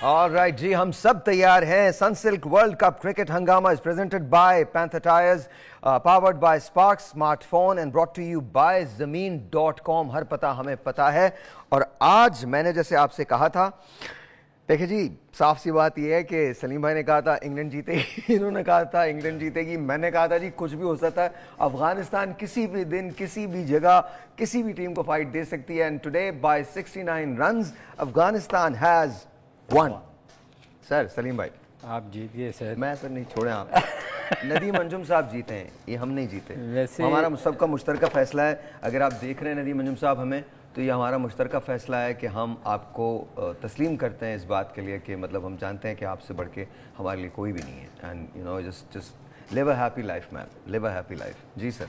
All right, جی ہم سب تیار ہیں. سنسلک ورلڈ کپ کرکٹ ہنگامہ is presented by Panther Tires, powered by Spark Smartphone and brought to you by Zameen.com. ہر پتہ ہمیں پتہ ہے. اور آج میں نے جیسے آپ سے کہا تھا, دیکھیں جی صاف سی بات یہ ہے کہ سلیم بھائی نے کہا تھا انگلینڈ جیتے گی, انہوں نے کہا تھا انگلینڈ جیتے گی, میں نے کہا تھا جی کچھ بھی ہو سکتا ہے, افغانستان کسی بھی دن کسی بھی جگہ کسی بھی ٹیم کو فائٹ دے سکتی ہے. And today by 69 runs Afghanistan has won. Sir Salim بھائی آپ جیت گئے سر. میں سر نہیں چھوڑیں آپ. ندیم انجم صاحب جیتے ہیں, یہ ہم نہیں جیتے. ہمارا سب کا مشترکہ فیصلہ ہے. اگر آپ دیکھ رہے ہیں ندیم انجم صاحب ہمیں, تو یہ ہمارا مشترکہ فیصلہ ہے کہ ہم آپ کو تسلیم کرتے ہیں اس بات کے لیے کہ مطلب ہم جانتے ہیں کہ آپ سے بڑھ کے ہمارے لیے کوئی بھی نہیں ہے. And you know just live a happy life man, live a happy life. جی سر.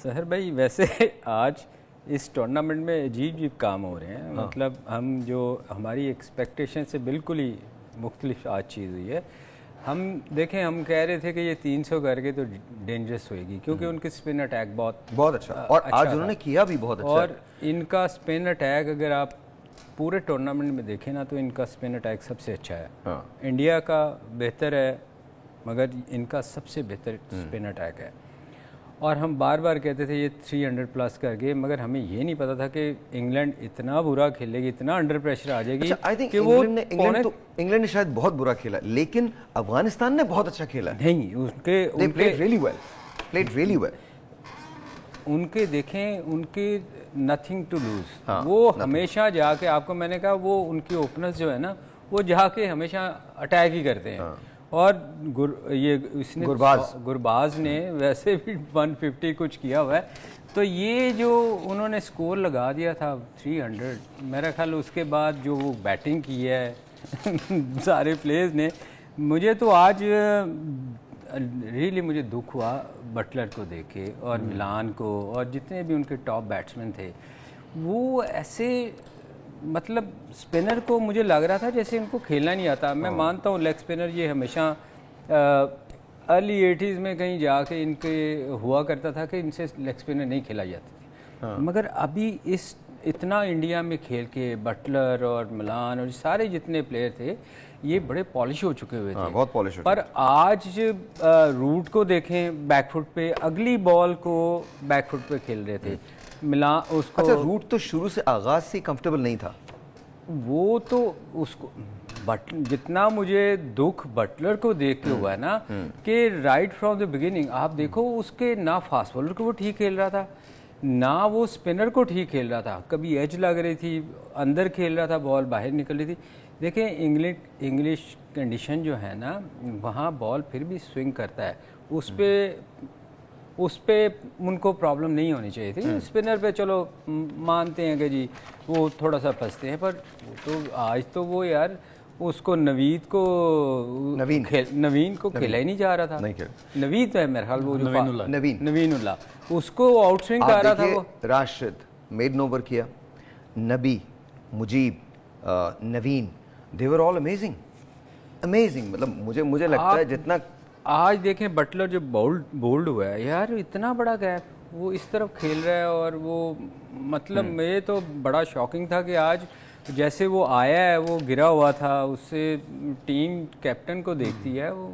سہر بھائی ویسے آج اس ٹورنامنٹ میں عجیب کام ہو رہے ہیں. مطلب ہم جو ہماری ایکسپیکٹیشن سے بالکل ہی مختلف آج چیز ہوئی ہے. ہم دیکھیں, ہم کہہ رہے تھے کہ یہ 300 کر کے تو ڈینجرس ہوئے گی کیونکہ ان کی اسپن اٹیک بہت اچھا, اور آج انہوں نے کیا بھی بہت اچھا. اور ان کا اسپن اٹیک اگر آپ پورے ٹورنامنٹ میں دیکھیں نا تو ان کا اسپن اٹیک سب سے اچھا ہے. انڈیا کا بہتر ہے مگر ان کا سب سے بہتر اسپن اٹیک ہے. اور ہم بار بار کہتے تھے یہ 300 پلس کر گئے, مگر ہمیں یہ نہیں پتا تھا کہ انگلینڈ اتنا برا کھیلے گی, اتنا انڈر پریشر آ جائے گی کہ وہ انگلینڈ نے شاید بہت برا کھیلا, لیکن افغانستان نے بہت اچھا کھیلا. نہیں ان کے دیکھیں, ان کی نتھنگ ٹو لوز. وہ ہمیشہ جا کے, آپ کو میں نے کہا وہ ان کی اوپنرز جو ہے نا وہ جا کے ہمیشہ اٹیک ہی کرتے ہیں. اور یہ اس نے گرباز نے ویسے بھی 150 کچھ کیا ہوا ہے. تو یہ جو انہوں نے سکور لگا دیا تھا 300, میرا خیال اس کے بعد جو وہ بیٹنگ کی ہے سارے پلیئرز نے, مجھے تو آج ریئلی مجھے دکھ ہوا بٹلر کو دیکھ کے اور ملان کو اور جتنے بھی ان کے ٹاپ بیٹسمین تھے. وہ ایسے مطلب اسپنر کو مجھے لگ رہا تھا جیسے ان کو کھیلنا نہیں آتا. میں مانتا ہوں لیگ اسپنر یہ ہمیشہ ارلی 80s میں کہیں جا کے ان کے ہوا کرتا تھا کہ ان سے لیگ اسپنر نہیں کھیلا جاتی تھی. مگر ابھی اتنا انڈیا میں کھیل کے بٹلر اور ملان اور سارے جتنے پلیئر تھے یہ بڑے پالش ہو چکے ہوئے تھے, بہت پالش. پر آج روٹ کو دیکھیں بیک فٹ پہ, اگلی بال کو بیک فٹ پہ کھیل رہے تھے. ملا اس کو روٹ تو شروع سے آغاز سے کمفرٹیبل نہیں تھا. وہ تو اس کو جتنا مجھے دکھ بٹلر کو دیکھ کے ہوا ہے نا کہ رائٹ فرام دا بگننگ آپ دیکھو اس کے نہ فاسٹ بولر کو وہ ٹھیک کھیل رہا تھا نہ وہ اسپنر کو ٹھیک کھیل رہا تھا. کبھی ایج لگ رہی تھی, اندر کھیل رہا تھا, بال باہر نکل رہی تھی. دیکھیں انگلش کنڈیشن جو ہے نا وہاں بال پھر بھی سوئنگ کرتا ہے, اس پہ ان کو پرابلم نہیں ہونی چاہیے تھی. اسپنر پہ چلو مانتے ہیں کہ جی وہ تھوڑا سا پھنستے ہیں, پر تو آج تو وہ یار اس کو نوین کو کھیلا ہی نہیں جا رہا تھا. نوید ہے میرا خیال, وہ نوین اللہ, اس کو آؤٹ سوئنگ کر رہا تھا. وہ راشد میڈن اوور کیا, نبی, Mujeeb, Naveen, they were all amazing. مطلب مجھے لگتا ہے جتنا آج دیکھیں بٹلر جو بولڈ ہوا ہے یار, اتنا بڑا گیپ, وہ اس طرف کھیل رہا ہے. اور وہ مطلب میں تو بڑا شاکنگ تھا کہ آج جیسے وہ آیا ہے, وہ گرا ہوا تھا, اس سے ٹیم کیپٹن کو دیکھتی ہے, وہ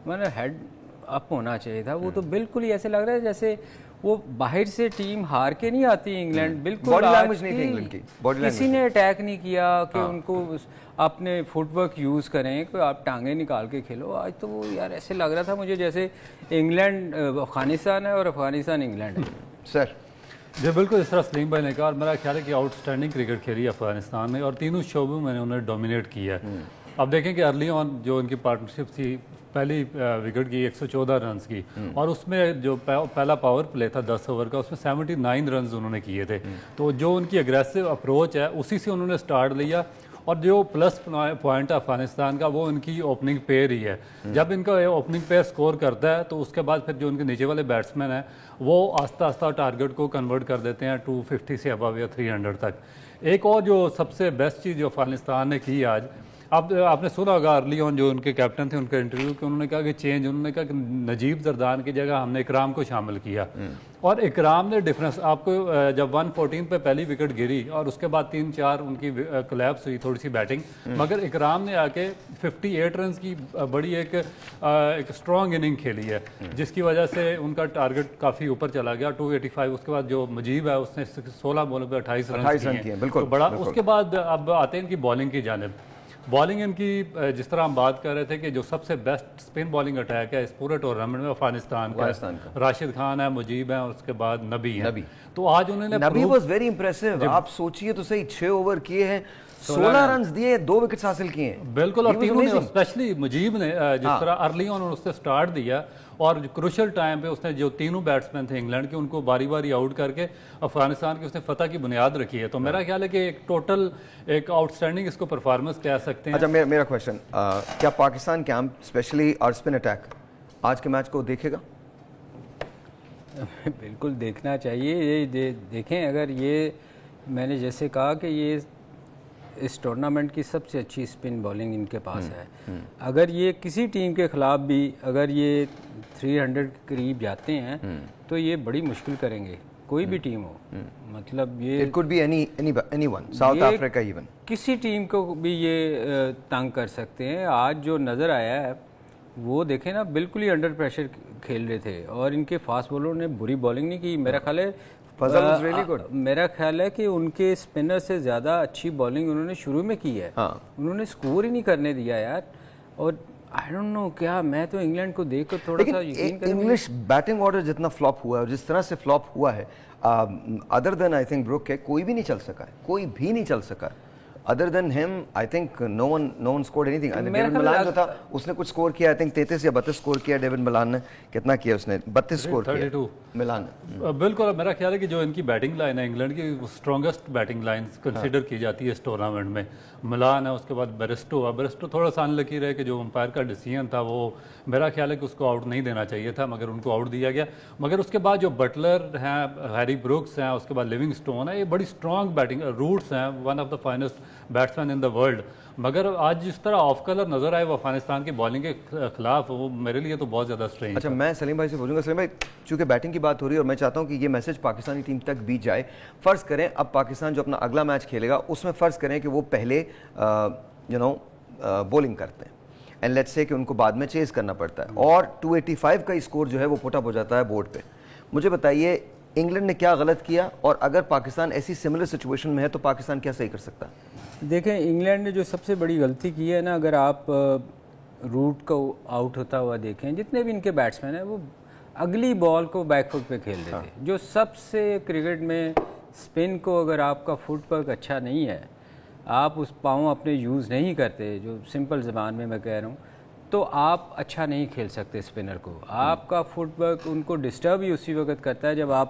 میں ہیڈ اپ ہونا چاہیے تھا. وہ تو بالکل ہی ایسے لگ رہا ہے جیسے وہ باہر سے ٹیم ہار کے نہیں آتی انگلینڈ. بالکل کسی نے اٹیک نہیں کیا کہ ان کو اپنے فٹ ورک یوز کریں, کوئی آپ ٹانگیں نکال کے کھیلو. آج تو وہ یار ایسے لگ رہا تھا مجھے جیسے انگلینڈ افغانستان ہے اور افغانستان انگلینڈ ہے. سر جی بالکل اس طرح سلیم بھائی نے کہا, اور میرا خیال ہے کہ آؤٹ اسٹینڈنگ کرکٹ کھیلی ہے افغانستان نے اور تینوں شعبوں میں انہوں نے ڈومینیٹ کیا ہے. اب دیکھیں کہ ارلی آن جو ان کی پارٹنرشپ تھی, پہلی وکٹ کی 114 رنز کی, اور اس میں جو پہلا پاور پلے تھا 10 اوور کا, اس میں 79 رنز انہوں نے کیے تھے. تو جو ان کی اگریسو اپروچ ہے اسی سے انہوں نے سٹارٹ لیا. اور جو پلس پوائنٹ ہے افغانستان کا وہ ان کی اوپننگ پیئر ہی ہے. جب ان کا اوپننگ پیئر سکور کرتا ہے تو اس کے بعد پھر جو ان کے نیچے والے بیٹسمین ہیں وہ آہستہ آہستہ ٹارگٹ کو کنورٹ کر دیتے ہیں 250 سے ابو یا 300 تک. ایک اور جو سب سے بیسٹ چیز جو افغانستان نے کی آج, اب آپ نے سنا ہوگا ارلی آن جو ان کے کیپٹن تھے ان کا انٹرویو کہ انہوں نے کہا کہ چینج، انہوں نے کہا کہ نجیب زردان کی جگہ ہم نے اکرام کو شامل کیا، اور اکرام نے ڈفرینس آپ کو جب 114 پہ پہلی وکٹ گری اور اس کے بعد 3-4 ان کی کولیپس ہوئی تھوڑی سی بیٹنگ، مگر اکرام نے آ کے 58 رنز کی بڑی ایک اسٹرانگ اننگ کھیلی ہے جس کی وجہ سے ان کا ٹارگٹ کافی اوپر چلا گیا 285۔ اس کے بعد جو مجیب ہے اس نے 16 بالوں پہ 28 رنز کیے، بالکل بڑا۔ اس کے بعد اب آتے ہیں ان کی بالنگ کی جانب۔ بالنگ ان کی جس طرح ہم بات کر رہے تھے کہ جو سب سے بیسٹ اسپن بالنگ اٹیک ہے اس پورے ٹورنامنٹ میں افغانستان کا راشد خان ہے، مجیب ہیں، اور اس کے بعد نبی ہیں۔ تو آج انہوں نے نبی واز ویری امپریسو، آپ سوچئے تو صحیح 6 اوور کیے ہیں، 16 رنز دیے، 2 وکٹس حاصل کیے ہیں، بالکل۔ اور تینوں نے اسپیشلی مجیب نے جس طرح ارلی آن اس نے سٹارٹ دیا اور کروشل ٹائم پہ اس نے جو تینوں بیٹسمین تھے انگلینڈ کے ان کو باری باری آؤٹ کر کے افغانستان کی اس نے فتح کی بنیاد رکھی ہے۔ تو میرا خیال ہے کہ ایک ٹوٹل ایک آؤٹ اسٹینڈنگ اس کو پرفارمنس کہہ سکتے ہیں۔ اچھا میرا کویشچن، کیا پاکستان کیمپ اسپیشلی اور اسپن اٹیک آج کے میچ کو دیکھے گا؟ بالکل دیکھنا چاہیے، یہ دیکھیں اگر یہ میں نے جیسے کہا کہ یہ اس ٹورنامنٹ کی سب سے اچھی اسپن بالنگ ان کے پاس ہے، اگر یہ کسی ٹیم کے خلاف بھی اگر یہ 300 کے قریب جاتے ہیں تو یہ بڑی مشکل کریں گے، کوئی بھی ٹیم ہو، مطلب یہ It could be anyone, South Africa even، کسی ٹیم کو بھی یہ تنگ کر سکتے ہیں۔ آج جو نظر آیا ہے وہ دیکھیں نا، بالکل ہی انڈر پریشر کھیل رہے تھے اور ان کے فاسٹ بالروں نے بری بالنگ نہیں کی۔ میرا خیال ہے میرا خیال ہے کہ ان کے اسپنر سے زیادہ اچھی بالنگ انہوں نے شروع میں کی ہے، انہوں نے سکور ہی نہیں کرنے دیا یار۔ اور آئی ڈونٹ نو کیا، میں تو انگلینڈ کو دیکھ کر تھوڑا سا یقین کروں، انگلش بیٹنگ آرڈر جتنا فلاپ ہوا ہے اور جس طرح سے فلاپ ہوا ہے، other than I think Brook کے کوئی بھی نہیں چل سکا ہے، کوئی بھی نہیں چل سکا ہے other than him. I think no one scored anything. David Malan جو تھا اس نے کچھ سکور کیا، I think 33 یا 32 سکور کیا ڈیوڈ ملان نے۔ کتنا کیا اس نے؟ 32 سکور کیا ملان نے۔ بالکل، میرا خیال ہے کہ جو ان کی بیٹنگ لائن ہے انگلینڈ کی اسٹرانگسٹ بیٹنگ لائن کنسیڈر کی جاتی ہے اس ٹورنامنٹ میں۔ ملان ہے، اس کے بعد بیرسٹو ہے، بیرسٹو تھوڑا سا انلکی رہے کہ جو امپائر کا ڈیسیژن تھا وہ میرا خیال ہے کہ اس کو آؤٹ نہیں دینا چاہیے تھا، مگر ان کو آؤٹ دیا گیا۔ مگر اس کے بعد جو بٹلر ہیں، ہیری بروکس ہیں، اس کے بعد لیونگ اسٹون ہے، یہ بڑی اسٹرانگ بیٹنگ، روٹس ہیں، one of the finest batsman in the world. مگر آج جس طرح آف کلر نظر آئے وہ افغانستان کی بالنگ کے خلاف، وہ میرے لیے تو بہت زیادہ اسٹرینج۔ اچھا میں سلیم بھائی سے پوچھوں گا، سلیم بھائی چونکہ بیٹنگ کی بات ہو رہی ہے اور میں چاہتا ہوں کہ یہ میسج پاکستانی ٹیم تک بھی جائے، فرض کریں اب پاکستان جو اپنا اگلا میچ کھیلے گا اس میں فرض کریں کہ وہ پہلے بولنگ کرتے ہیں اینڈ لیٹس سے کہ ان کو بعد میں چیز کرنا پڑتا ہے اور 285 کا اسکور جو ہے وہ پٹ اپ ہو جاتا ہے بورڈ پہ، مجھے بتائیے انگلینڈ نے کیا غلط کیا اور اگر پاکستان ایسی سملر سچویشن میں ہے تو پاکستان کیا صحیح کر سکتا ہے؟ دیکھیں انگلینڈ نے جو سب سے بڑی غلطی کی ہے نا، اگر آپ روٹ کو آؤٹ ہوتا ہوا دیکھیں، جتنے بھی ان کے بیٹسمین ہیں وہ اگلی بال کو بیک فٹ پہ کھیل دیتے، جو سب سے کرکٹ میں اسپن کو اگر آپ کا فٹ ورک اچھا نہیں ہے، آپ اس پاؤں اپنے یوز نہیں کرتے، جو سمپل زبان میں کہہ رہا ہوں، تو آپ اچھا نہیں کھیل سکتے اسپنر کو۔ آپ کا فٹ ورک ان کو ڈسٹرب ہی اسی وقت کرتا ہے جب آپ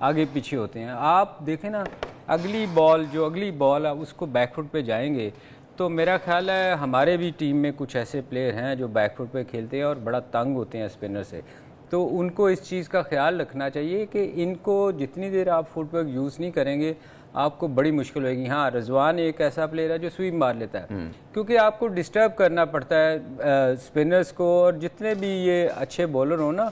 آگے پیچھے ہوتے ہیں۔ آپ دیکھیں نا اگلی بال آپ اس کو بیک فٹ پہ جائیں گے تو میرا خیال ہے ہمارے بھی ٹیم میں کچھ ایسے پلیئر ہیں جو بیک فٹ پہ کھیلتے ہیں اور بڑا تنگ ہوتے ہیں اسپنر سے، تو ان کو اس چیز کا خیال رکھنا چاہیے کہ ان کو جتنی دیر آپ فٹ ورک یوز نہیں کریں گے آپ کو بڑی مشکل ہوئے گی۔ ہاں رضوان ایک ایسا پلیئر ہے جو سوئپ مار لیتا ہے، کیونکہ آپ کو ڈسٹرب کرنا پڑتا ہے اسپنرز کو، اور جتنے بھی یہ اچھے بولر ہوں نا،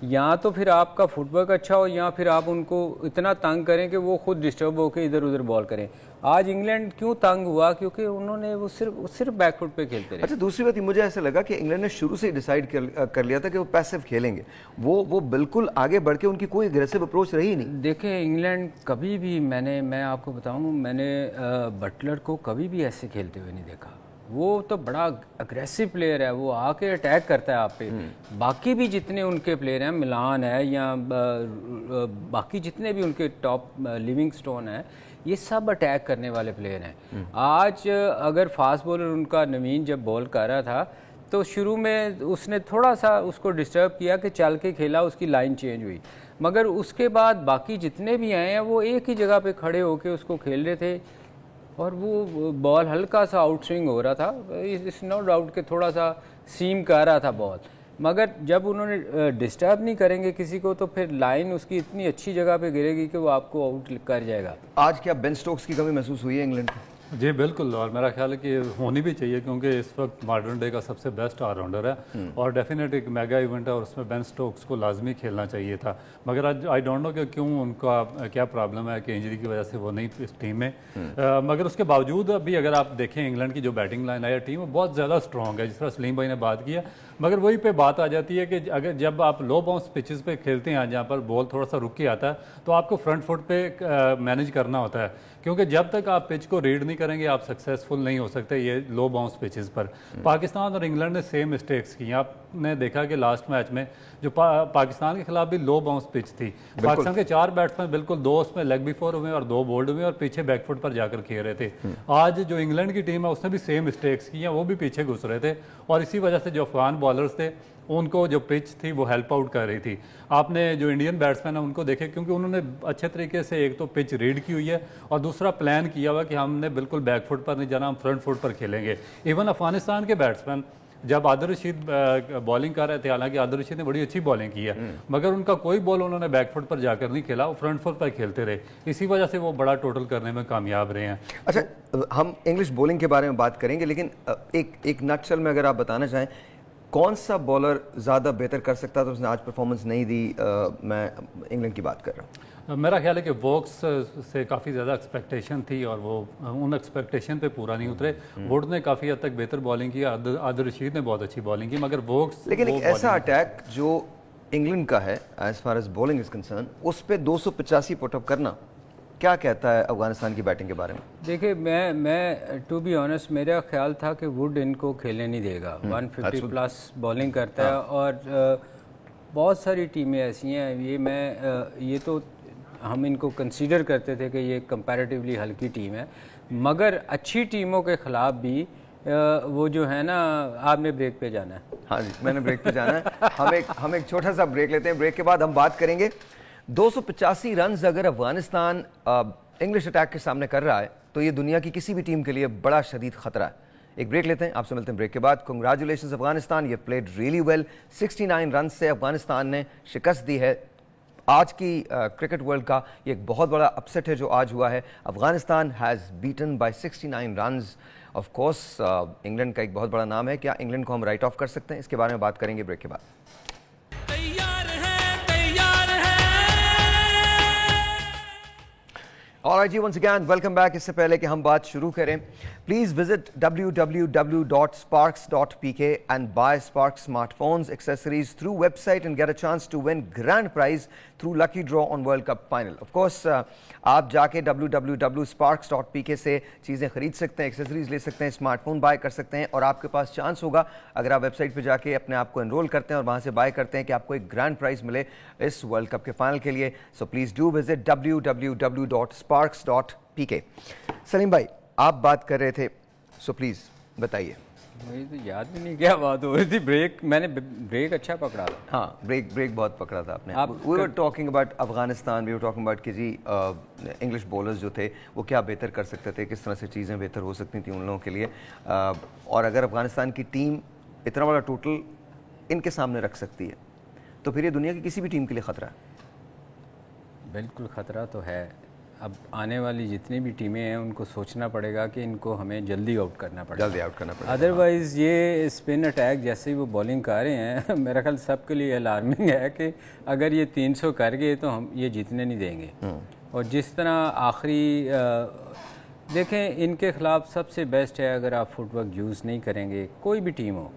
یا تو پھر آپ کا فٹ ورک اچھا ہو یا پھر آپ ان کو اتنا تنگ کریں کہ وہ خود ڈسٹرب ہو کے ادھر ادھر بال کریں۔ آج انگلینڈ کیوں تنگ ہوا؟ کیونکہ انہوں نے وہ صرف بیک فٹ پہ کھیلتے رہے۔ اچھا دوسری بات مجھے ایسا لگا کہ انگلینڈ نے شروع سے ہی ڈیسائیڈ کر لیا تھا کہ وہ پیسو کھیلیں گے، وہ بالکل آگے بڑھ کے ان کی کوئی اگریسو اپروچ رہی نہیں۔ دیکھیں انگلینڈ کبھی بھی میں آپ کو بتاؤں، میں نے بٹلر کو کبھی بھی ایسے کھیلتے ہوئے نہیں دیکھا، وہ تو بڑا اگریسو پلیئر ہے، وہ آ کے اٹیک کرتا ہے آپ پہ۔ باقی بھی جتنے ان کے پلیئر ہیں، ملان ہے یا باقی جتنے بھی ان کے ٹاپ، لیونگ سٹون ہے، یہ سب اٹیک کرنے والے پلیئر ہیں۔ آج اگر فاسٹ بولر ان کا نوین جب بال کر رہا تھا تو شروع میں اس نے تھوڑا سا اس کو ڈسٹرب کیا کہ چل کے کھیلا، اس کی لائن چینج ہوئی، مگر اس کے بعد باقی جتنے بھی آئے ہیں وہ ایک ہی جگہ پہ کھڑے ہو کے اس کو کھیل رہے تھے، اور وہ بال ہلکا سا آؤٹ سوئنگ ہو رہا تھا، اس نو ڈاؤٹ کہ تھوڑا سا سیم کر رہا تھا بال، مگر جب انہوں نے ڈسٹرب نہیں کریں گے کسی کو تو پھر لائن اس کی اتنی اچھی جگہ پہ گرے گی کہ وہ آپ کو آؤٹ کر جائے گا۔ آج کیا بین سٹوکس کی کمی محسوس ہوئی ہے انگلینڈ کو؟ جی بالکل, اور میرا خیال ہے کہ ہونی بھی چاہیے کیونکہ اس وقت ماڈرن ڈے کا سب سے بیسٹ آل راؤنڈر ہے اور ڈیفینیٹ ایک میگا ایونٹ ہے اور اس میں بین سٹوکس کو لازمی کھیلنا چاہیے تھا, مگر آئی ڈونٹ نو کہ کیوں ان کا کیا پرابلم ہے کہ انجری کی وجہ سے وہ نہیں اس ٹیم میں. مگر اس کے باوجود ابھی اگر آپ دیکھیں انگلینڈ کی جو بیٹنگ لائن ہے ٹیم بہت زیادہ اسٹرانگ ہے, جس طرح سلیم بھائی نے بات کیا, مگر وہی پہ بات آ جاتی ہے کہ اگر جب آپ لو باؤنس پچز پہ کھیلتے ہیں جہاں پر بال تھوڑا سا رک کے آتا ہے تو آپ کو فرنٹ فٹ پہ مینیج کرنا ہوتا ہے, کیونکہ جب تک آپ پچ کو ریڈ نہیں کریں گے آپ سکسیزفل نہیں ہو سکتے یہ لو باؤنس پچز پر. پاکستان اور انگلینڈ نے سیم مسٹیکس کی ہیں. آپ نے دیکھا کہ لاسٹ میچ میں جو پاکستان کے خلاف بھی لو باؤنس پچ تھی, پاکستان کے 4 بیٹسمین بالکل 2 اس میں لیگ بفور ہوئے اور 2 بولڈ ہوئے اور پیچھے بیک فٹ پر جا کر کھیل رہے تھے. آج جو انگلینڈ کی ٹیم ہے اس نے بھی سیم مسٹیکس کی ہیں, وہ بھی پیچھے گھس رہے تھے اور اسی وجہ سے جو افغان بالرز تھے ان کو جو پچ تھی وہ ہیلپ آؤٹ کر رہی تھی. آپ نے جو انڈین بیٹسمین ہیں ان کو دیکھے کیونکہ انہوں نے اچھے طریقے سے ایک تو پچ ریڈ کی ہوئی ہے اور دوسرا پلان کیا ہوا کہ ہم نے بالکل بیک فٹ پر نہیں جانا, ہم فرنٹ فٹ پر کھیلیں گے. ایون افغانستان کے بیٹسمین جب عادل رشید بالنگ کر رہے تھے, حالانکہ عادل رشید نے بڑی اچھی بالنگ کی ہے مگر ان کا کوئی بال انہوں نے بیک فٹ پر جا کر نہیں کھیلا, وہ فرنٹ فٹ پر کھیلتے رہے, اسی وجہ سے وہ بڑا ٹوٹل کرنے میں کامیاب رہے ہیں. اچھا, ہم انگلش بولنگ کے بارے میں بات کریں گے, لیکن ایک نٹ شل میں اگر آپ بتانا چاہیں کون سا بالر زیادہ بہتر کر سکتا تھا, اس نے آج پرفارمنس نہیں دی, میں انگلینڈ کی بات کر رہا ہوں. میرا خیال ہے کہ ووکس سے کافی زیادہ ایکسپیکٹیشن تھی اور وہ ان ایکسپیکٹیشن پہ پورا نہیں اترے. ووڈ نے کافی حد تک بہتر بالنگ کی, عادل رشید نے بہت اچھی بالنگ کی, مگر ووکس لیکن ایک ایسا اٹیک جو انگلینڈ کا ہے as far as bowling is concerned, اس پہ 285 پٹ اپ کرنا کیا کہتا ہے افغانستان کی بیٹنگ کے بارے میں؟ دیکھیں میں ٹو بی آنیسٹ میرا خیال تھا کہ ووڈ ان کو کھیلنے نہیں دے گا. 150 پلس بالنگ کرتا ہے اور بہت ساری ٹیمیں ایسی ہیں, یہ تو ہم ان کو کنسیڈر کرتے تھے کہ یہ کمپیریٹیولی ہلکی ٹیم ہے, مگر اچھی ٹیموں کے خلاف بھی وہ جو ہے نا, آپ نے بریک پہ جانا ہے. ہاں جی, میں نے بریک پہ جانا ہے. ہم ایک چھوٹا سا بریک لیتے ہیں, بریک کے بعد ہم بات کریں گے 285 رنز اگر افغانستان انگلش اٹیک کے سامنے کر رہا ہے تو یہ دنیا کی کسی بھی ٹیم کے لیے بڑا شدید خطرہ ہے. ایک بریک لیتے ہیں, آپ سے ملتے ہیں بریک کے بعد. کنگریچولیشنز افغانستان, یہ پلیڈ ریئلی ویل. 69 رنز سے افغانستان نے شکست دی ہے. آج کی کرکٹ ورلڈ کا یہ ایک بہت بڑا اپسٹ ہے جو آج ہوا ہے. Afghanistan has beaten by 69 runs. Of course England کا ایک بہت بڑا نام ہے, کیا انگلینڈ کو ہم رائٹ آف کر سکتے ہیں؟ اس کے بارے میں بات کریں گے بریک کے بعد. Alright, once again, welcome back. اس سے پہلے کہ ہم بات شروع کریں, please visit www.sparks.pk and buy Sparks smartphones, accessories through website and get a chance to win grand prize through lucky draw on World Cup final. Of course, آپ جا کے www.sparks.pk سے چیزیں خرید سکتے ہیں, ایکسیسریز لے سکتے ہیں, اسمارٹ فون بائی کر سکتے ہیں, اور آپ کے پاس چانس ہوگا اگر آپ ویب سائٹ پہ جا کے اپنے آپ کو انرول کرتے ہیں اور وہاں سے بائی کرتے ہیں کہ آپ کو ایک گرانڈ پرائز ملے اس ورلڈ کپ کے فائنل کے لیے. So please do visit www.sparks.pk. سلیم بھائی, آپ بات کر رہے تھے, سو پلیز بتائیے. مجھے تو یاد بھی نہیں کیا بات ہو رہی تھی. میں نے بریک اچھا پکڑا تھا. ہاں, بریک بہت پکڑا تھا آپ نے. We were talking about Afghanistan, we were talking about کہ جی انگلش بولرز جو تھے وہ کیا بہتر کر سکتے تھے, کس طرح سے چیزیں بہتر ہو سکتی تھیں ان لوگوں کے لیے, اور اگر افغانستان کی ٹیم اتنا بڑا ٹوٹل ان کے سامنے رکھ سکتی ہے تو پھر یہ دنیا کی کسی بھی ٹیم کے لیے خطرہ ہے. بالکل خطرہ تو ہے. اب آنے والی جتنی بھی ٹیمیں ہیں ان کو سوچنا پڑے گا کہ ان کو ہمیں جلدی آؤٹ کرنا پڑے گا, ادروائز یہ اسپن اٹیک جیسے ہی وہ بالنگ کر رہے ہیں میرا خیال سب کے لیے الارمنگ ہے کہ اگر یہ 300 کر گئے تو ہم یہ جیتنے نہیں دیں گے. اور جس طرح آخری دیکھیں ان کے خلاف سب سے بیسٹ ہے اگر آپ فٹ ورک یوز نہیں کریں گے, کوئی بھی ٹیم ہو,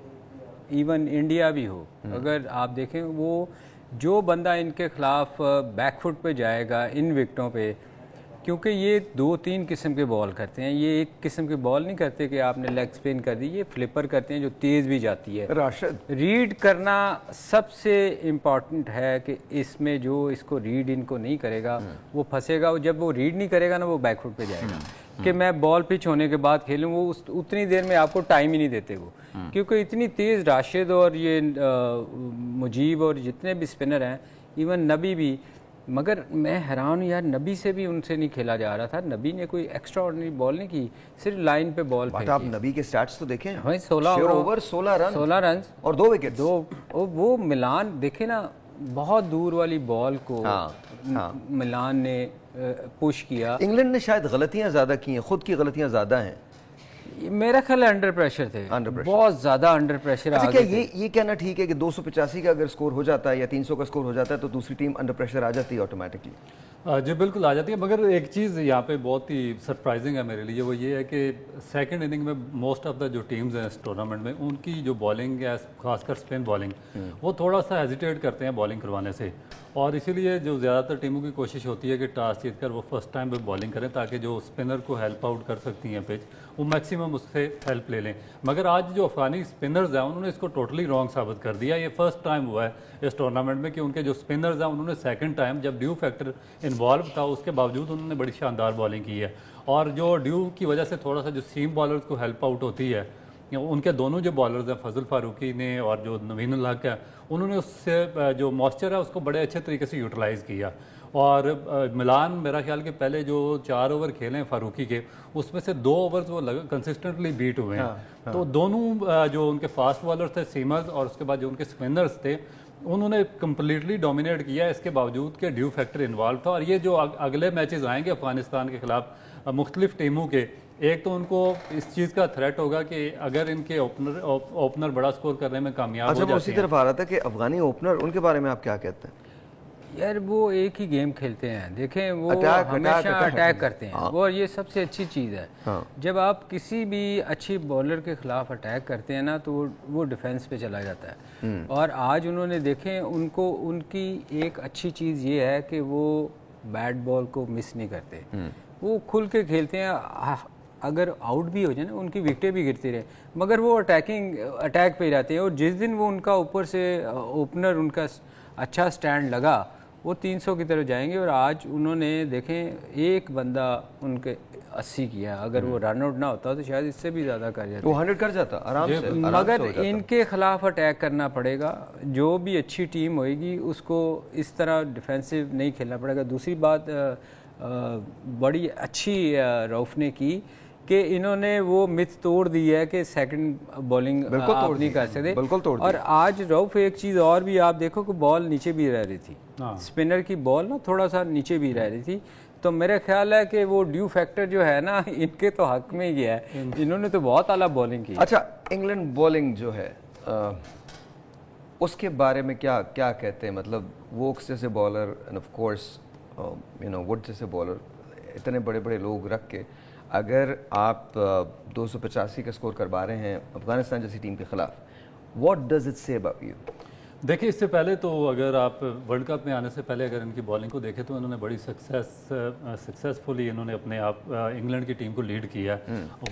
ایون انڈیا بھی ہو, اگر آپ دیکھیں وہ جو بندہ ان کے خلاف بیک فٹ پہ جائے گا ان وکٹوں پہ, کیونکہ یہ 2-3 قسم کے بال کرتے ہیں, یہ ایک قسم کے بال نہیں کرتے کہ آپ نے لیگ سپن کر دی, یہ فلپر کرتے ہیں جو تیز بھی جاتی ہے. راشد, ریڈ کرنا سب سے امپورٹنٹ ہے کہ اس میں جو اس کو ریڈ ان کو نہیں کرے گا وہ پھنسے گا. جب وہ ریڈ نہیں کرے گا نا وہ بیک فٹ پہ جائے گا کہ میں بال پچ ہونے کے بعد کھیلوں, وہ اتنی دیر میں آپ کو ٹائم ہی نہیں دیتے وہ, کیونکہ اتنی تیز راشد اور یہ مجیب اور جتنے بھی اسپنر ہیں, ایون نبی بھی, مگر میں حیران ہوں یار نبی سے بھی ان سے نہیں کھیلا جا رہا تھا. نبی نے کوئی ایکسٹرا آرڈنری بال نہیں کی, صرف لائن پہ بال پھینکی. آپ نبی کے سٹیٹس تو دیکھیں, 16 اوور 16 رنز اور 2 وکٹ. وہ ملان دیکھیں نا, بہت دور والی بال کو ملان نے पुश किया। इंग्लैंड ने शायद गलतियां ज़्यादा की हैं, खुद की गलतियां ज़्यादा हैं। मेरा ख्याल है अंडर प्रेशर थे, बहुत ज़्यादा अंडर प्रेशर। अच्छा, क्या ये कहना ठीक है कि 285 का अगर स्कोर हो जाता है या 300 का स्कोर हो जाता है तो दूसरी टीम अंडर प्रेशर आ जाती है ऑटोमेटिकली? जी बिल्कुल आ जाती है, मगर एक चीज़ यहाँ पे बहुत ही सरप्राइजिंग है मेरे लिए, वो ये है कि सेकंड इनिंग में मोस्ट ऑफ द जो टीम्स हैं इस टूर्नामेंट में, उनकी जो बॉलिंग है खासकर स्पिन बॉलिंग, वो थोड़ा सा हेजिटेट करते हैं बॉलिंग करवाने से, और इसीलिए जो ज़्यादातर टीमों की कोशिश होती है कि टॉस जीत कर वो फर्स्ट टाइम पे बॉलिंग करें ताकि जो स्पिनर को हेल्प आउट कर सकती हैं पिच, वो मैक्सिमम उससे हेल्प ले लें। मगर आज जो अफगानी स्पिनर्स हैं उन्होंने इसको टोटली रॉन्ग साबित कर दिया। ये फर्स्ट टाइम हुआ है इस टूर्नामेंट में कि उनके जो स्पिनर्स हैं उन्होंने सेकंड टाइम, जब ड्यू फैक्टर इन्वॉल्व था उसके बावजूद उन्होंने बड़ी शानदार बॉलिंग की है, और जो ड्यू की वजह से थोड़ा सा जो सीम बॉलर्स को हेल्प आउट होती है, उनके दोनों जो बॉलर्स हैं फजल फारूकी ने और जो नवीन उल हक है, उन्होंने उससे जो मॉइस्चर है उसको बड़े अच्छे तरीके से यूटिलाइज़ किया। और मिलान मेरा ख्याल कि पहले जो 4 ओवर खेले हैं फारूकी के, उसमें से 2 ओवर्स वो कंसिस्टेंटली बीट हुए हैं। तो दोनों जो उनके फास्ट बॉलर्स थे सीमर्स और उसके बाद जो उनके स्पिनर्स थे, उन्होंने कम्प्लीटली डोमिनेट किया, इसके बावजूद के ड्यू फैक्टर इन्वॉल्व था। और ये जो अगले मैचेस आएंगे अफगानिस्तान के खिलाफ मुख्तलिफ टीमों के, एक तो उनको इस चीज़ का थ्रेट होगा कि अगर इनके ओपनर बड़ा स्कोर करने में कामयाब हो जाते हैं। उसी तरफ आ रहा था कि अफगानी ओपनर, उनके बारे में आप क्या कहते हैं? यार वो एक ही गेम खेलते हैं, देखें वो हमेशा अटैक करते हैं, वो ये सबसे अच्छी चीज़ है। जब आप किसी भी अच्छी बॉलर के खिलाफ अटैक करते हैं ना तो वो डिफेंस पे चला जाता है। और आज उन्होंने देखें, उनको उनकी एक अच्छी चीज़ ये है कि वो बैट बॉल को मिस नहीं करते, वो खुल के खेलते हैं। अगर आउट भी हो जाए ना, उनकी विकेटें भी गिरती रहे, मगर वो अटैक पे ही रहते हैं। और जिस दिन वो उनका ऊपर से ओपनर उनका अच्छा स्टैंड लगा, वो 300 की तरफ जाएंगे। और आज उन्होंने देखें एक बंदा उनके 80 किया, अगर वो रन आउट ना होता तो शायद इससे भी ज़्यादा कर जाता, वो 100 कर जाता आराम से। मगर इनके खिलाफ अटैक करना पड़ेगा, जो भी अच्छी टीम होएगी उसको इस तरह डिफेंसिव नहीं खेलना पड़ेगा। दूसरी बात बड़ी अच्छी रऊफ ने की कि इन्होंने वो मिथ तोड़ दी है कि सेकंड बॉलिंग आप नहीं कर सकते, बिल्कुल तोड़ दी। और आज रऊफ एक चीज़ और भी आप देखो कि बॉल नीचे भी रह रही थी, स्पिनर की बॉल ना थोड़ा सा नीचे भी रह रही थी। तो मेरा ख्याल है कि वो ड्यू फैक्टर जो है ना, इनके तो हक में ही गया है, इन्होंने तो बहुत आला बॉलिंग की। अच्छा, इंग्लैंड बॉलिंग जो है उसके बारे में क्या क्या कहते हैं? मतलब वोक्स जैसे bowler end of course would जैसे बॉलर, इतने बड़े बड़े लोग रख के अगर आप 285 का स्कोर करवा रहे हैं अफगानिस्तान जैसी टीम के खिलाफ, what does it say about you? देखिए, इससे पहले तो अगर आप वर्ल्ड कप में आने से पहले अगर इनकी बॉलिंग को देखें तो इन्होंने बड़ी सक्सेसफुली इन्होंने अपने आप इंग्लैंड की टीम को लीड किया।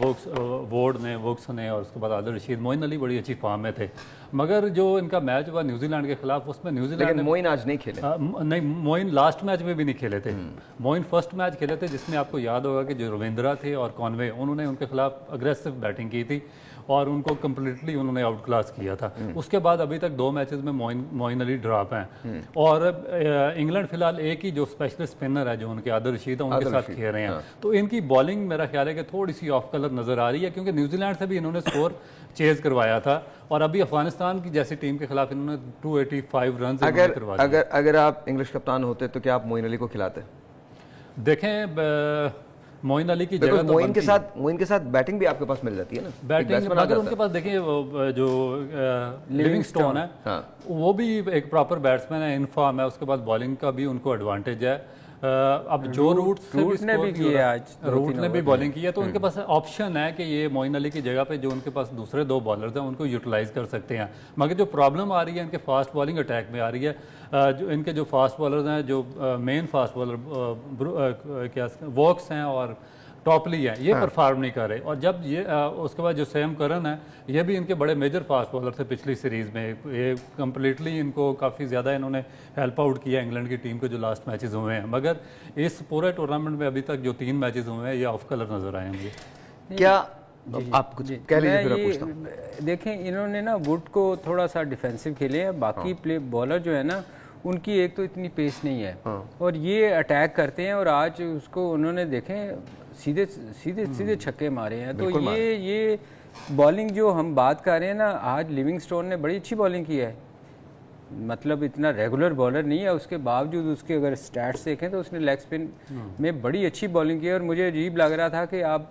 वोक्स ने और उसके बाद आदिल रशीद, मोइन अली बड़ी अच्छी फॉर्म में थे। मगर जो इनका मैच हुआ न्यूजीलैंड के खिलाफ, उसमें न्यूजीलैंड ने मोइन आज नहीं खेले। नहीं, मोइन लास्ट मैच में भी नहीं खेले थे। मोइन फर्स्ट मैच खेले थे जिसमें आपको याद होगा कि जो रविंद्रा थे और कॉनवे, उन्होंने उनके खिलाफ अग्रेसिव बैटिंग की थी और उनको कम्प्लीटली उन्होंने आउट क्लास किया था। उसके बाद अभी तक 2 मैचेस में मोइन अली ड्रॉप हैं। और इंग्लैंड फिलहाल एक ही जो स्पेशलिस्ट स्पिनर है जो उनके आदिल रशीद है, उनके साथ खेल रहे हैं। तो इनकी बॉलिंग मेरा ख्याल है कि थोड़ी सी ऑफ कलर नजर आ रही है, क्योंकि न्यूजीलैंड से भी इन्होंने स्कोर चेज करवाया था और अभी अफगानिस्तान की जैसी टीम के खिलाफ इन्होंने 285 रन करवा दिए। अगर आप इंग्लिश कप्तान होते तो क्या आप मोइन अली को खिलाते? देखें, मोइन अली की जगह तो मोइन के साथ बैटिंग भी आपके पास मिल जाती है ना, बैटिंग, मगर उनके पास देखिए जो लिविंगस्टोन है, वो भी एक प्रॉपर बैट्समैन है, इन फॉर्म है। उसके बाद बॉलिंग का भी उनको एडवांटेज है। अब जो रूट ने भी बॉलिंग की है, तो उनके पास ऑप्शन है कि ये मोइन अली की जगह पे जो उनके पास दूसरे 2 बॉलर्स हैं उनको यूटिलाइज कर सकते हैं। मगर जो प्रॉब्लम आ रही है इनके फास्ट बॉलिंग अटैक में आ रही है, जो इनके जो फास्ट बॉलर्स हैं, जो मेन फास्ट बॉलर क्या वोक्स हैं और टॉपली है, ये परफॉर्म नहीं कर रहे। और जब ये उसके बाद जो सैम करन है, ये भी इनके बड़े मेजर फास्ट बॉलर थे पिछली सीरीज़ में। ये कम्प्लीटली इनको काफ़ी ज़्यादा इन्होंने हेल्प आउट किया इंग्लैंड की टीम के जो लास्ट मैचेस हुए हैं। मगर इस पूरे टूर्नामेंट में अभी तक जो 3 मैचेस हुए हैं ये ऑफ कलर नज़र आए हैं। क्या आप कुछ कह लीजिए, फिर पूछता हूं। देखें, इन्होंने ना वुड को थोड़ा सा डिफेंसिव खेले हैं, बाकी प्ले बॉलर जो है ना उनकी एक तो इतनी पेस नहीं है और ये अटैक करते हैं। और आज उसको उन्होंने देखें सीधे छक्के मारे हैं। तो ये बॉलिंग जो हम बात कर रहे हैं ना, आज लिविंगस्टोन ने बड़ी अच्छी बॉलिंग की है। मतलब इतना रेगुलर बॉलर नहीं है, उसके बावजूद उसके अगर स्टैट्स देखें तो उसने लेग स्पिन में बड़ी अच्छी बॉलिंग की और मुझे अजीब लग रहा था कि आप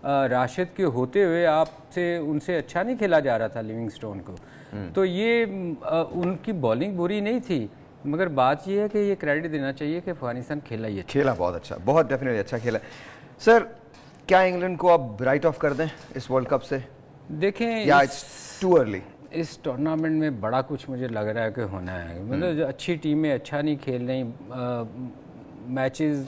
राशिद के होते हुए आपसे उनसे अच्छा नहीं खेला जा रहा था लिविंगस्टोन को। तो ये उनकी बॉलिंग बुरी नहीं थी, मगर बात ये है कि ये क्रेडिट देना चाहिए कि अफगानिस्तान खेला ही अच्छा, खेला बहुत अच्छा, बहुत डेफिनेटली अच्छा खेला। सर क्या इंग्लैंड को अब राइट ऑफ कर दें इस वर्ल्ड कप से? देखें या इट्स टू अर्ली? इस टूर्नामेंट में बड़ा कुछ मुझे लग रहा है कि होना है, मतलब अच्छी टीमें अच्छा नहीं खेल रही, मैचेस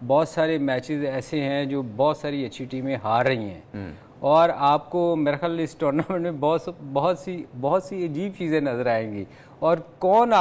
बहुत सारे मैचेस ऐसे हैं जो बहुत सारी अच्छी टीमें हार रही हैं और आपको मेरे ख्याल इस टूर्नामेंट में बहुत सी अजीब चीज़ें नज़र आएंगी और कौन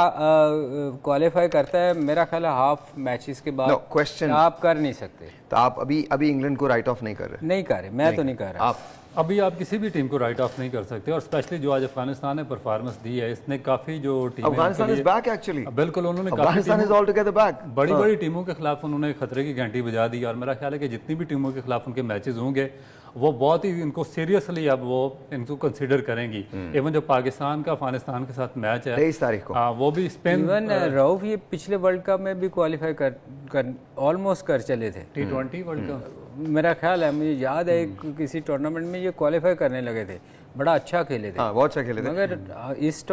क्वालिफाई करता है मेरा ख्याल है हाफ मैचेस के बाद क्वेश्चन आप कर नहीं सकते। तो आप अभी इंग्लैंड को राइट ऑफ नहीं कर रहे? नहीं कर रहे, मैं तो नहीं कर रहा। आप अभी आप किसी भी टीम को राइट ऑफ नहीं कर सकते और स्पेशली जो आज अफगानिस्तान ने परफॉर्मेंस दी है, इसने काफ़ी जो team Afghanistan is back actually, बिल्कुल उन्होंने Afghanistan is all together back. बड़ी टीमों के खिलाफ उन्होंने खतरे की घंटी बजा दी और मेरा ख्याल है कि जितनी भी टीमों के खिलाफ उनके मैचेस होंगे वो बहुत ही इनको सीरियसली अब वो इनको कंसीडर करेंगी। इवन जो पाकिस्तान का अफगानिस्तान के साथ मैच है 23 तारीख को, वो भी स्पेन, इवन रऊफ ये पिछले वर्ल्ड कप में भी क्वालिफाई कर ऑलमोस्ट कर चले थे, T20 वर्ल्ड कप मेरा ख्याल है, मुझे याद है किसी टूर्नामेंट में ये क्वालिफाई करने लगे थे, बड़ा अच्छा खेले थे। बहुत अच्छा खेले थे, मगर इस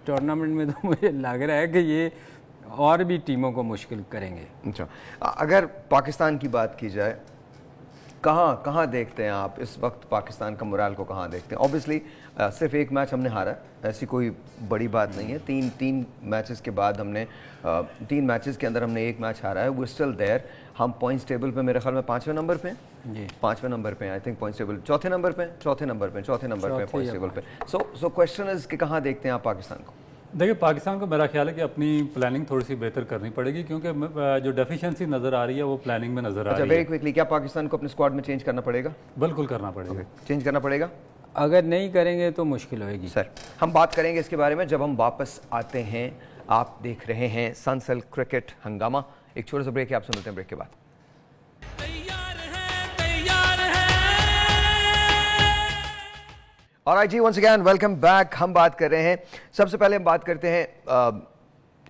टूर्नामेंट में तो मुझे लग रहा है कि ये और भी टीमों को मुश्किल करेंगे। अच्छा, अगर पाकिस्तान की बात की जाए, कहाँ देखते हैं आप इस वक्त पाकिस्तान का मोराल को, कहाँ देखते हैं? ऑब्वियसली सिर्फ एक मैच हमने हारा, ऐसी कोई बड़ी बात नहीं है। तीन मैचेस के बाद हमने 3 मैचेस के अंदर हमने एक मैच हारा है। वी स्टिल देयर, हम पॉइंट्स टेबल पे मेरे ख्याल में 5वें नंबर पे हैं, 5वें नंबर पे आई थिंक पॉइंट्स टेबल, चौथे नंबर पे पॉइंट्स टेबल पे। सो क्वेश्चन इज कि कहाँ देखते हैं आप पाकिस्तान को? देखिए पाकिस्तान को मेरा ख्याल है कि अपनी प्लानिंग थोड़ी सी बेहतर करनी पड़ेगी क्योंकि जो डेफिशिएंसी नज़र आ रही है वो प्लानिंग में नज़र आ रही है। वेरी क्विकली, क्या पाकिस्तान को अपने स्क्वाड में चेंज करना पड़ेगा? बिल्कुल करना पड़ेगा, चेंज करना पड़ेगा। अगर नहीं करेंगे तो मुश्किल होगी। सर हम बात करेंगे इसके बारे में जब हम वापस आते हैं। आप देख रहे हैं सनसेल्क क्रिकेट हंगामा। एक छोटा सा ब्रेक है, आप सुनते हैं ब्रेक के बाद। ऑलराइट जी, वंस अगेन वेलकम बैक। हम बात कर रहे हैं, सबसे पहले हम बात करते हैं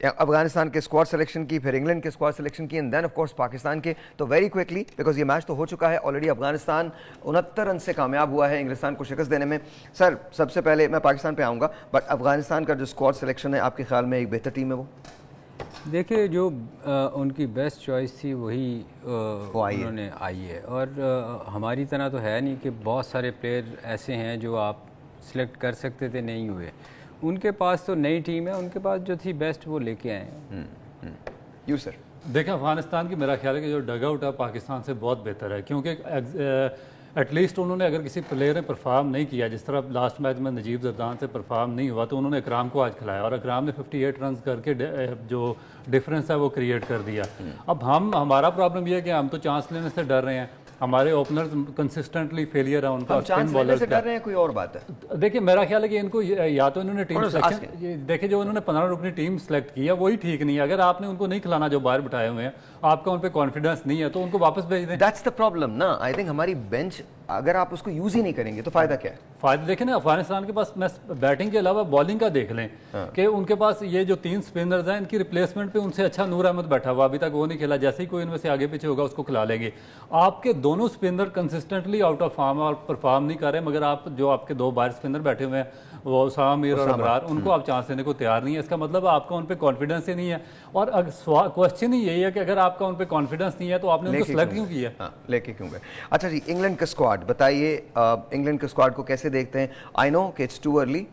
अफगानिस्तान के स्क्वाड सिलेक्शन की, फिर इंग्लैंड के स्क्वाड सिलेक्शन की, and then of course Pakistan के। तो वेरी क्विकली, बिकॉज ये मैच तो हो चुका है ऑलरेडी, अफगानिस्तान 69 रन से कामयाब हुआ है इंग्लिस्तान को शिकस्त देने में। सर सबसे पहले मैं पाकिस्तान पे आऊँगा, बट अफगानिस्तान का जो स्क्वाड सिलेक्शन है आपके ख्याल में एक बेहतर टीम है वो? देखिए जो उनकी बेस्ट चॉइस थी वही उन्होंने आई है और हमारी तरह तो है नहीं कि बहुत सारे प्लेयर ऐसे हैं जो आप सिलेक्ट कर सकते थे, नहीं हुए। उनके पास तो नई टीम है, उनके पास जो थी बेस्ट वो लेके आए हैं। You sir? देखें अफगानिस्तान की मेरा ख्याल है कि जो डग आउट है पाकिस्तान से बहुत बेहतर है क्योंकि एटलीस्ट उन्होंने अगर किसी प्लेयर ने परफॉर्म नहीं किया, जिस तरह लास्ट मैच में नजीब जरदान से परफॉर्म नहीं हुआ, तो उन्होंने इकराम को आज खिलाया और इकराम ने 58 रन करके जो डिफरेंस है वो क्रिएट कर दिया। अब हमारा प्रॉब्लम ये है कि हम तो चांस लेने से डर रहे हैं, हमारे ओपनर्स कंसिस्टेंटली फेलियर है उनका। चांस लेने से डर रहे हैं, कोई और बात है। देखिए मेरा ख्याल है कि इनको या तो इन्होंने टीम सिलेक्शन, देखिए जो इन्होंने 15 रुकनी टीम सेलेक्ट की है वही ठीक नहीं है। अगर आपने उनको नहीं खिलाना जो बाहर बिठाए हुए हैं, आपका उन पे कॉन्फिडेंस नहीं है, तो उनको वापस भेज दें। दैट्स द प्रॉब्लम ना। आई थिंक हमारी बेंच, अगर आप उसको यूज ही नहीं करेंगे तो फायदा क्या है? फायदा देखें ना, अफगानिस्तान के पास बैटिंग के अलावा बॉलिंग का देख लें कि उनके पास ये जो 3 स्पिनर्स हैं, इनकी रिप्लेसमेंट पे उनसे अच्छा नूर अहमद बैठा हुआ, अभी तक वो नहीं खेला। जैसे ही कोई इनमें से आगे पीछे होगा उसको खिला लेंगे। आपके दोनों spinner consistently out of form और परफॉर्म नहीं कर रहे, मगर आप जो आपके 2 बाहर स्पिनर बैठे हुए हैं वो उसामा मीर और अबरार, उनको आप चांस देने को तैयार नहीं है। इसका मतलब आपका उन पर कॉन्फिडेंस ही नहीं है। और क्वेश्चन ही यही है कि अगर आपका उन पर कॉन्फिडेंस नहीं है तो आपने उनको सेलेक्ट क्यों किया? लेके क्यों गए? अच्छा जी, इंग्लैंड का स्क्वाड बताइए, इंग्लैंड के स्क्वाड को कैसे देखते हैं? आई नो कि it's too early,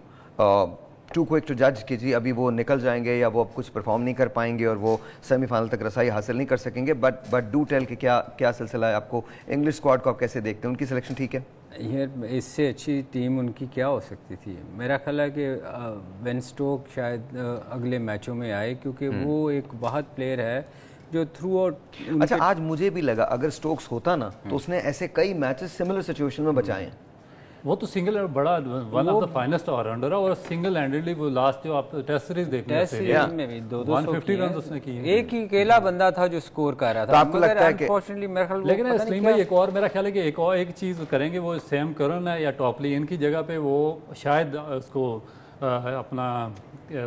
too quick to जज कि जी अभी वो निकल जाएंगे या वो अब कुछ परफॉर्म नहीं कर पाएंगे और वो सेमीफाइनल तक रसाई हासिल नहीं कर सकेंगे, बट डू टेल कि क्या सिलसिला है आपको? इंग्लिश स्क्वाड को आप कैसे देखते हैं? उनकी सिलेक्शन ठीक है? यार इससे अच्छी टीम उनकी क्या हो सकती थी? मेरा ख्याल है कि बेन स्टोक शायद अगले मैचों में आए क्योंकि वो एक बहुत प्लेयर है जो थ्रू आउट। अच्छा, आज मुझे भी लगा अगर स्टोक्स होता ना तो उसने ऐसे कई मैचेस सिमिलर सिचुएशन में बचाए हैं। वो तो सिंगल बड़ा one of the finest allrounder है और सिंगल हैंडेडली वो लास्ट जो आप टेस्ट सीरीज देख टेस्ट सीरीज में भी 150 रन उसने किए। एक ही अकेला बंदा था जो स्कोर कर रहा था। तो आपको लगता है कि अनफॉर्चुनेटली मेरे ख्याल लेकिन सलीम भाई एक और मेरा ख्याल है कि एक चीज़ करेंगे, वो सैम करन है या टॉपली, इनकी जगह पे वो शायद उसको अपना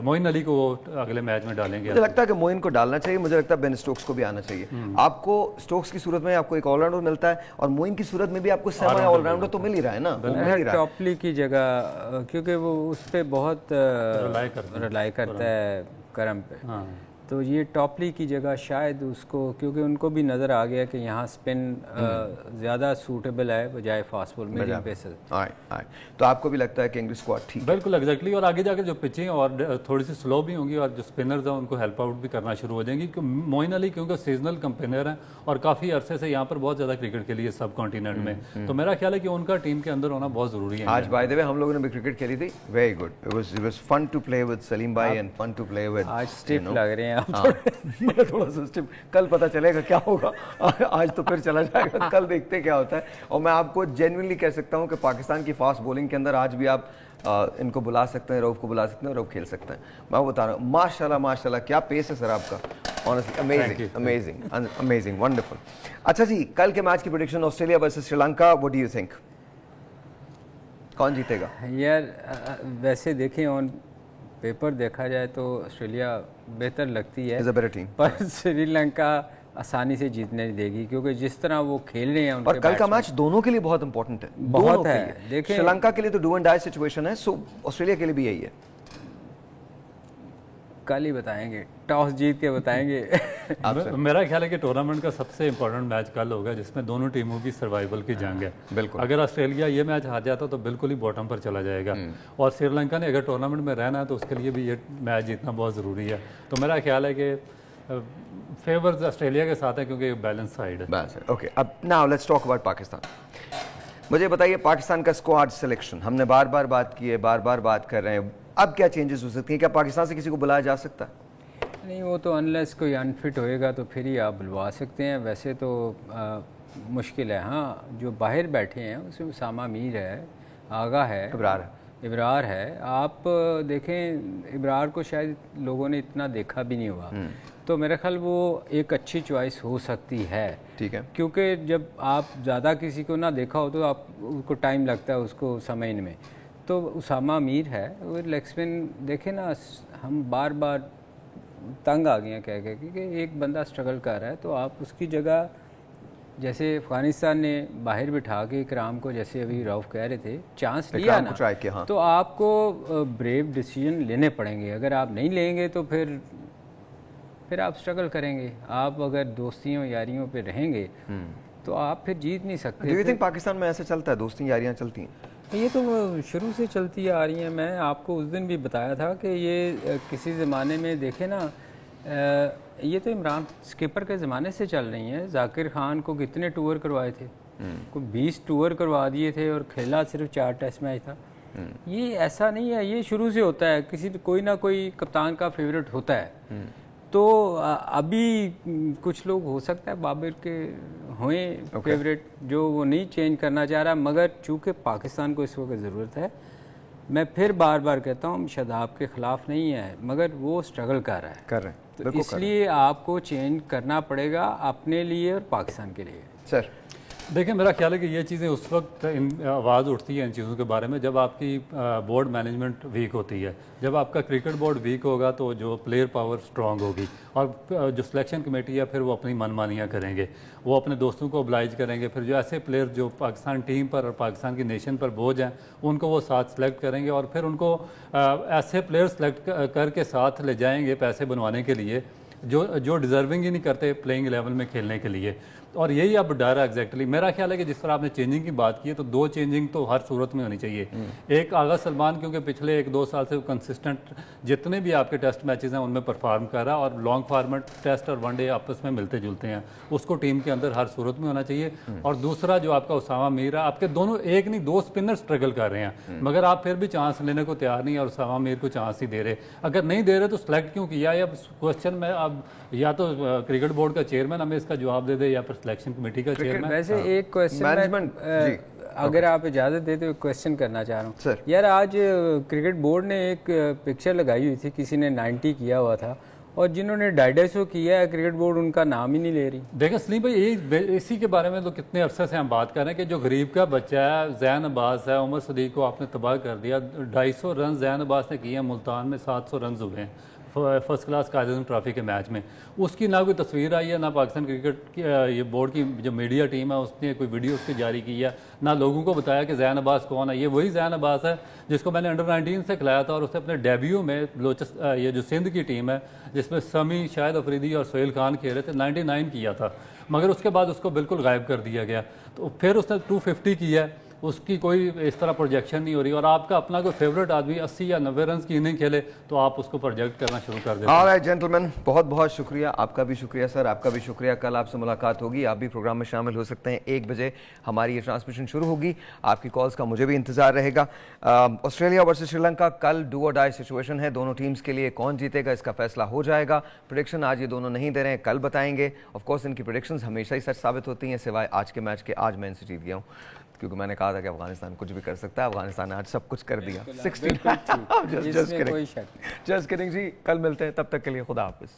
मोइन अली को अगले मैच में डालेंगे। मुझे लगता है कि मोइन को डालना चाहिए, मुझे लगता है बेन स्टोक्स को भी आना चाहिए। आपको स्टोक्स की सूरत में आपको एक ऑलराउंडर मिलता है और मोइन की सूरत में भी आपको सेमी ऑलराउंडर तो मिल ही रहा है ना। टॉपली की जगह, क्योंकि वो उस पर बहुत रिलाई करता है करम पे, तो ये टॉपली की जगह शायद उसको, क्योंकि उनको भी नज़र आ गया कि यहाँ स्पिन ज़्यादा सूटेबल है बजाय फास्ट बॉल मीडियम पेसर। तो आपको भी लगता है कि इंग्लिश स्क्वाड ठीक? बिल्कुल एग्जैक्टली, और आगे जाकर जो पिचिंग और थोड़ी सी स्लो भी होंगी और जो स्पिनर्स हैं उनको हेल्प आउट भी करना शुरू हो जाएंगी। मोइन अली क्योंकि सीजनल कंपेनर हैं और काफ़ी अरसे से यहाँ पर बहुत ज़्यादा क्रिकेट खेली है सब कॉन्टिनेंट में, तो मेरा ख्याल है कि उनका टीम के अंदर होना बहुत ज़रूरी है। आज बाय द वे हम लोगों ने भी क्रिकेट खेली थी, very good, it was fun to play with Salim भाई and fun to play with. आज स्टिफ लग रहे हैं मैं थोड़ा सा स्टिफ, कल पता चलेगा क्या होगा, आज तो फिर चला जाएगा, कल देखते क्या होता है। और मैं आपको जेन्युइनली कह सकता हूं कि पाकिस्तान की फास्ट बॉलिंग के अंदर आज भी आप इनको बुला सकते हैं, रऊफ को बुला सकते हैं, रऊफ खेल सकते हैं। मैं बता रहा हूँ माशाल्लाह माशाल्लाह क्या पेस है सर आपका, honestly amazing amazing amazing wonderful. अच्छा जी, कल के मैच की prediction Australia versus Sri Lanka, what do you think, कौन जीतेगा? यार वैसे देखें ऑन पेपर देखा जाए तो ऑस्ट्रेलिया बेहतर लगती है, पर श्रीलंका आसानी से जीतने नहीं देगी, क्योंकि जिस तरह वो खेल रहे हैं उनके, और कल का मैच दोनों के लिए बहुत इंपॉर्टेंट है, बहुत है। देखिए श्रीलंका के लिए तो डू एंड डाई सिचुएशन है, सो ऑस्ट्रेलिया के लिए भी यही है। कल ही बताएंगे, टॉस जीत के बताएंगे। मेरा ख्याल है कि टूर्नामेंट का सबसे इंपॉर्टेंट मैच कल होगा जिसमें दोनों टीमों की सर्वाइवल की जंग है। बिल्कुल, अगर ऑस्ट्रेलिया ये मैच हार जाता तो बिल्कुल ही बॉटम पर चला जाएगा, और श्रीलंका ने अगर टूर्नामेंट में रहना है तो उसके लिए भी ये मैच जीतना बहुत ज़रूरी है। तो मेरा ख्याल है कि फेवर्स ऑस्ट्रेलिया के साथ है क्योंकि बैलेंस साइड है। ओके, अब now let's talk about Pakistan. मुझे बताइए पाकिस्तान का स्क्वाड सिलेक्शन, हमने बार बार बात की है, बार बार बात कर रहे हैं, अब क्या चेंजेस हो सकती हैं? क्या पाकिस्तान से किसी को बुलाया जा सकता है? नहीं, वो तो अनलेस कोई अनफिट होएगा तो फिर ही आप बुलवा सकते हैं, वैसे तो मुश्किल है। हाँ, जो बाहर बैठे हैं उसमें उसामा मीर है, आगा है, इब्रार है। आप देखें इब्रार को शायद लोगों ने इतना देखा भी नहीं हुआ, तो मेरा ख्याल वो एक अच्छी चॉइस हो सकती है। ठीक है, क्योंकि जब आप ज़्यादा किसी को ना देखा हो तो आप उसको टाइम लगता है उसको समझने में, तो उसामा मीर है वो लेग स्पिन। देखें ना, हम बार बार तंग आ गए हैं कह के कि एक बंदा स्ट्रगल कर रहा है, तो आप उसकी जगह, जैसे अफगानिस्तान ने बाहर बिठा के इकराम को, जैसे अभी रऊफ कह रहे थे, चांस लिया ना, हाँ, तो आपको ब्रेव डिसीजन लेने पड़ेंगे। अगर आप नहीं लेंगे तो फिर आप स्ट्रगल करेंगे। आप अगर दोस्तियों यारियों पे रहेंगे तो आप फिर जीत नहीं सकते। डू यू थिंक पाकिस्तान में ऐसे चलता है, दोस्ती यारियां चलती हैं? ये तो शुरू से चलती आ रही हैं। मैं आपको उस दिन भी बताया था कि ये किसी ज़माने में देखे ना, ये तो इमरान स्किपर के ज़माने से चल रही हैं। जाकिर खान को कितने टूर करवाए थे, को 20 टूर करवा दिए थे और खेला सिर्फ 4 टेस्ट मैच था। ये ऐसा नहीं है, ये शुरू से होता है, किसी कोई ना कोई कप्तान का फेवरेट होता है। तो अभी कुछ लोग हो सकता है बाबर के हुए फेवरेट, जो वो नहीं चेंज करना चाह रहा, मगर चूँकि पाकिस्तान को इस वक्त ज़रूरत है। मैं फिर बार बार कहता हूँ शादाब के ख़िलाफ़ नहीं है, मगर वो स्ट्रगल कर रहा है, तो इसलिए आपको चेंज करना पड़ेगा अपने लिए और पाकिस्तान के लिए। सर देखिए, मेरा ख्याल है कि ये चीज़ें उस वक्त आवाज़ उठती है इन चीज़ों के बारे में जब आपकी बोर्ड मैनेजमेंट वीक होती है। जब आपका क्रिकेट बोर्ड वीक होगा तो जो प्लेयर पावर स्ट्रांग होगी, और जो सिलेक्शन कमेटी है फिर वो अपनी मनमानियाँ करेंगे, वो अपने दोस्तों को ऑब्लाइज करेंगे। फिर जो ऐसे प्लेयर जो पाकिस्तान टीम पर और पाकिस्तान की नेशन पर बोझ हैं उनको वो साथ सेलेक्ट करेंगे, और फिर उनको ऐसे प्लेयर सेलेक्ट करके साथ ले जाएंगे पैसे बनवाने के लिए जो डिज़र्विंग ही नहीं करते प्लेइंग लेवल में खेलने के लिए। और यही अब डर है एग्जैक्टली। मेरा ख्याल है कि जिस तरह आपने चेंजिंग की बात की है, तो 2 चेंजिंग तो हर सूरत में होनी चाहिए। एक आगा सलमान, क्योंकि पिछले 1-2 साल से कंसिस्टेंट जितने भी आपके टेस्ट मैचेस हैं उनमें परफॉर्म कर रहा है, और लॉन्ग फॉर्मेट टेस्ट और वनडे आपस में मिलते जुलते हैं, उसको टीम के अंदर हर सूरत में होना चाहिए। और दूसरा जो आपका उसामा मीर है, आपके दोनों एक नहीं 2 स्पिनर स्ट्रगल कर रहे हैं, मगर आप फिर भी चांस लेने को तैयार नहीं है और उसामा मीर को चांस ही दे रहे। अगर नहीं दे रहे तो सेलेक्ट क्यों किया? या क्वेश्चन में अब या तो क्रिकेट बोर्ड का चेयरमैन हमें इसका जवाब दे दे, या फिर सिलेक्शन कमेटी का चेयरमैन। वैसे एक क्वेश्चन अगर आप इजाज़त देते हुए क्वेश्चन करना चाह रहा हूँ यार, आज क्रिकेट बोर्ड ने एक पिक्चर लगाई हुई थी, किसी ने 90 किया हुआ था, اور جنہوں نے 250 کیا ہے کرکٹ بورڈ ان کا نام ہی نہیں لے رہی. دیکھیں سلیم بھائی اسی کے بارے میں تو کتنے عرصے سے ہم بات کر رہے ہیں کہ جو غریب کا بچہ ہے زین عباس ہے, عمر صدیق کو آپ نے تباہ کر دیا. 250 رن زین عباس نے کیے ہیں, ملتان میں 700 رنز ہوئے ہیں فرسٹ کلاس قائداعظم ٹرافی کے میچ میں. اس کی نہ کوئی تصویر آئی ہے, نہ پاکستان کرکٹ یہ بورڈ کی جو میڈیا ٹیم ہے اس نے کوئی ویڈیو اس کی جاری کی ہے, نہ لوگوں کو بتایا کہ زین عباس کون ہے. یہ وہی زین عباس ہے جس کو میں نے انڈر-19 سے کھلایا تھا, اور اس نے اپنے ڈیبیو میں یہ جو سندھ کی ٹیم ہے جس میں سمی, شاہد افریدی اور سہیل خان کھیل رہے تھے, 99 کیا تھا, مگر اس کے بعد اس کو بالکل غائب کر دیا گیا. تو پھر اس نے 250 کیا ہے, اس کی کوئی اس طرح پروجیکشن نہیں ہو رہی. اور آپ کا اپنا کوئی فیوریٹ آدمی 80 یا 90 رنز کی اننگ کھیلے تو آپ اس کو پروجیکٹ کرنا شروع کر دیتے ہیں. آلرائٹ جنٹلمین, بہت بہت شکریہ. آپ کا بھی شکریہ سر, آپ کا بھی شکریہ. کل آپ سے ملاقات ہوگی, آپ بھی پروگرام میں شامل ہو سکتے ہیں. 1 بجے ہماری یہ ٹرانسمیشن شروع ہوگی. آپ کی کالز کا مجھے بھی انتظار رہے گا. آسٹریلیا ورسز سری لنکا کل ڈو اور ڈائی سچویشن ہے. دونوں ٹیمز کے لیے کون جیتے گا اس کا فیصلہ ہو جائے گا. پریڈکشن آج یہ دونوں نہیں دے رہے ہیں, کل بتائیں گے. آف کورس ان کی پریڈکشنز ہمیشہ ہی سچ ثابت ہوتی ہیں, سوائے آج کے میچ کے. آج میں ان سے جیت گیا ہوں کیونکہ میں نے کہا تھا کہ افغانستان کچھ بھی کر سکتا ہے. افغانستان نے آج سب کچھ کر دیا. 16 جسٹ کدنگ جی. کل ملتے ہیں, تب تک کے لیے خدا حافظ.